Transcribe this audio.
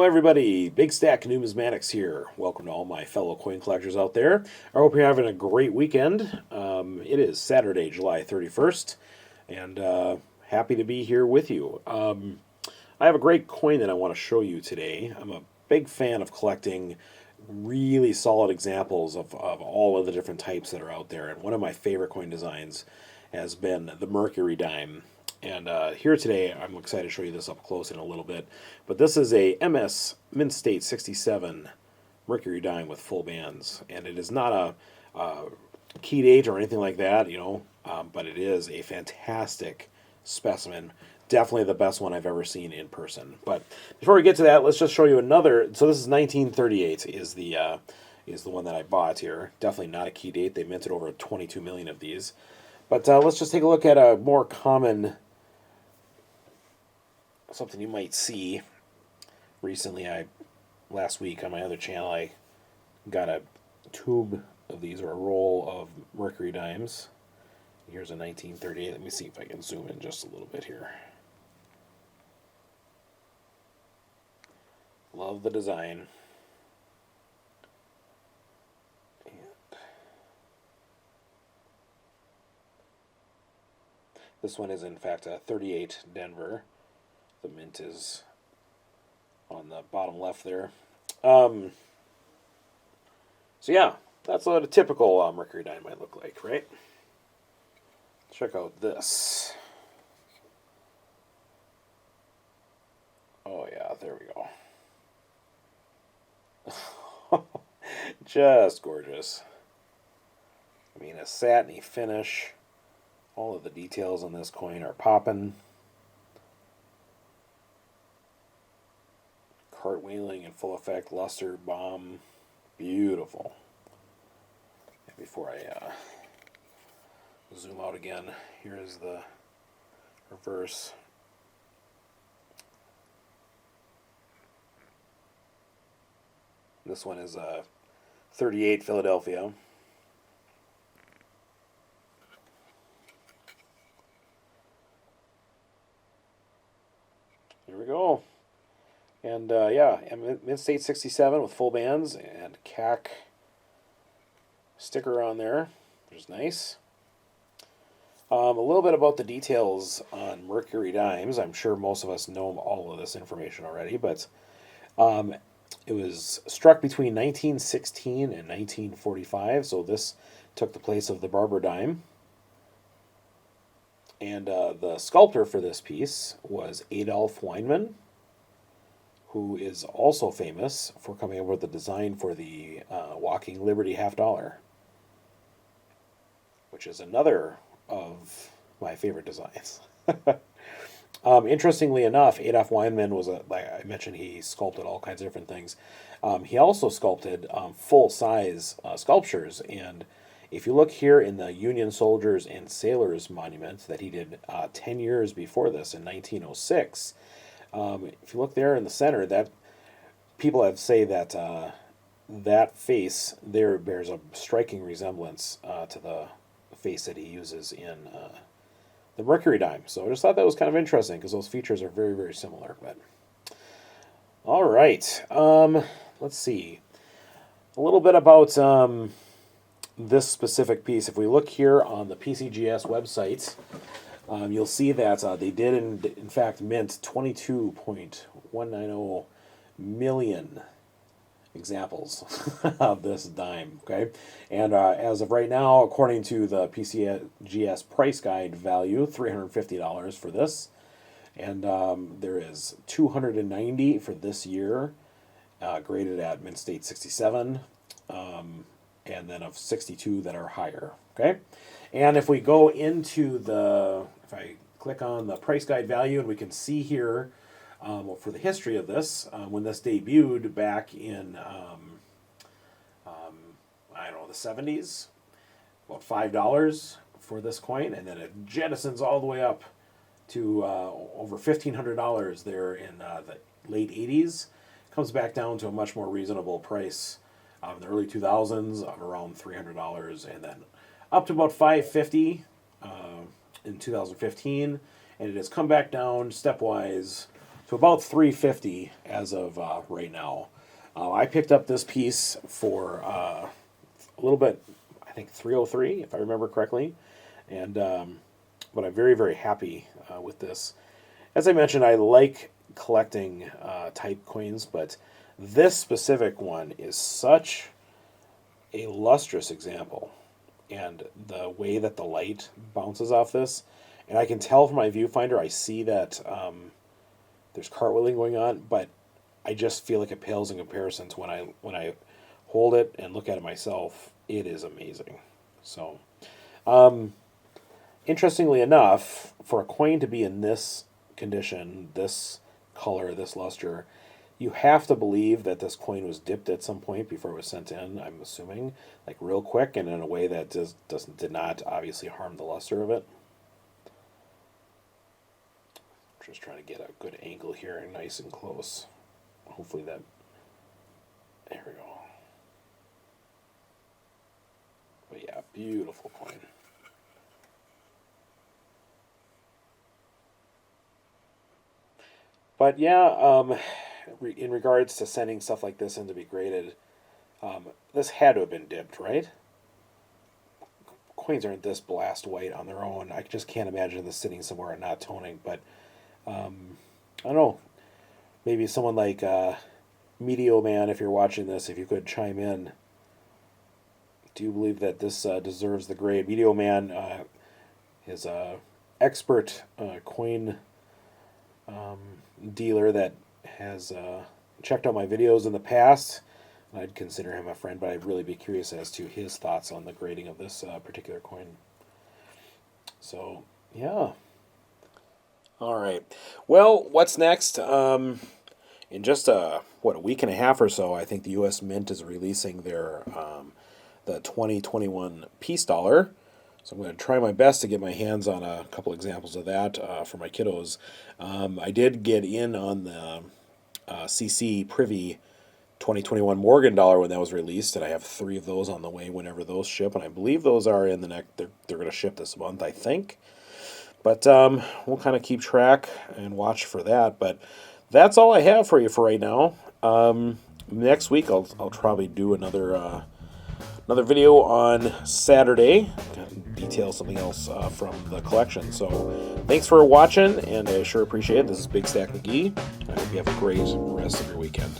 everybody, Big Stack Numismatics here. Welcome to all my fellow coin collectors out there. I hope you're having a great weekend. It is Saturday, July 31st, and happy to be here with you. I have a great coin that I want to show you today. I'm a big fan of collecting really solid examples of all of the different types that are out there, and one of my favorite coin designs has been the Mercury dime. And here today, I'm excited to show you this up close in a little bit. But this is a MS67FB Mercury dime with full bands. And it is not a key date or anything like that, but it is a fantastic specimen. Definitely the best one I've ever seen in person. But before we get to that, let's just show you another. So this is 1938 is the one that I bought here. Definitely not a key date. They minted over 22 million of these. But let's just take a look at a more common, something you might see. Recently, last week on my other channel, I got a tube of these, or a roll of Mercury dimes. Here's a 1938. Let me see if I can zoom in just a little bit here. Love the design. This one is in fact a 38 Denver. The mint is on the bottom left there. So yeah, that's what a typical Mercury dime might look like, right? Check out this. Oh yeah, there we go. Just gorgeous. I mean, a satiny finish. All of the details on this coin are popping. Cartwheeling in full effect, luster, bomb, beautiful. And before I zoom out again, here is the reverse. This one is a 38 Philadelphia. Here we go. And yeah, Mint State 67 with full bands and CAC sticker on there, which is nice. A little bit about the details on Mercury dimes. I'm sure most of us know all of this information already, but it was struck between 1916 and 1945, so this took the place of the Barber dime. And the sculptor for this piece was Adolf Weinman, who is also famous for coming up with the design for the Walking Liberty half dollar, which is another of my favorite designs. Interestingly enough, Adolf Weinman was, like I mentioned, he sculpted all kinds of different things. He also sculpted full-size sculptures, and if you look here in the Union Soldiers and Sailors Monument that he did 10 years before this in 1906, if you look there in the center, that people have say that that face there bears a striking resemblance to the face that he uses in the Mercury dime. So I just thought that was kind of interesting because those features are very, very similar. But all right, let's see a little bit about this specific piece. If we look here on the PCGS website, you'll see that they did in fact mint 22.190 million examples of this dime. Okay, and as of right now, according to the PCGS price guide value, $350 for this, and there is 290 for this year, graded at Mint State 67. And then of 62 that are higher. Okay, and if we go into if I click on the price guide value, and we can see here for the history of this, when this debuted back in I don't know, the 70s, about $5 for this coin, and then it jettisons all the way up to over $1,500 there in the late 80s. Comes back down to a much more reasonable price in the early 2000s of around $300, and then up to about $550 in 2015, and it has come back down stepwise to about $350 as of right now. I picked up this piece for a little bit, I think $303 if I remember correctly, and but I'm very, very happy with this. As I mentioned, I like collecting type coins, but this specific one is such a lustrous example, and the way that the light bounces off this, and I can tell from my viewfinder, I see that there's cartwheeling going on, but I just feel like it pales in comparison to when I hold it and look at it myself. It is amazing. So, interestingly enough, for a coin to be in this condition, this color, this luster, you have to believe that this coin was dipped at some point before it was sent in, I'm assuming, like real quick and in a way that did not obviously harm the luster of it. Just trying to get a good angle here and nice and close. Hopefully that, there we go. But yeah, beautiful coin. But yeah, in regards to sending stuff like this in to be graded, this had to have been dipped, right? Coins aren't this blast white on their own. I just can't imagine this sitting somewhere and not toning. But I don't know. Maybe someone like Medio Man, if you're watching this, if you could chime in. Do you believe that this deserves the grade? Medio Man is a expert coin dealer that has checked out my videos in the past. I'd consider him a friend, but I'd really be curious as to his thoughts on the grading of this particular coin. So, yeah. All right. Well, what's next? In just a week and a half or so, I think the U.S. Mint is releasing their the 2021 peace dollar. So I'm going to try my best to get my hands on a couple examples of that for my kiddos. I did get in on the CC Privy 2021 Morgan dollar when that was released, and I have 3 of those on the way whenever those ship, and I believe those are in the next. They're going to ship this month, I think. But we'll kind of keep track and watch for that. But that's all I have for you for right now. Next week I'll probably do another video on Saturday, detail something else from the collection. So thanks for watching, and I sure appreciate it. This is Big Stack McGee. I hope you have a great rest of your weekend.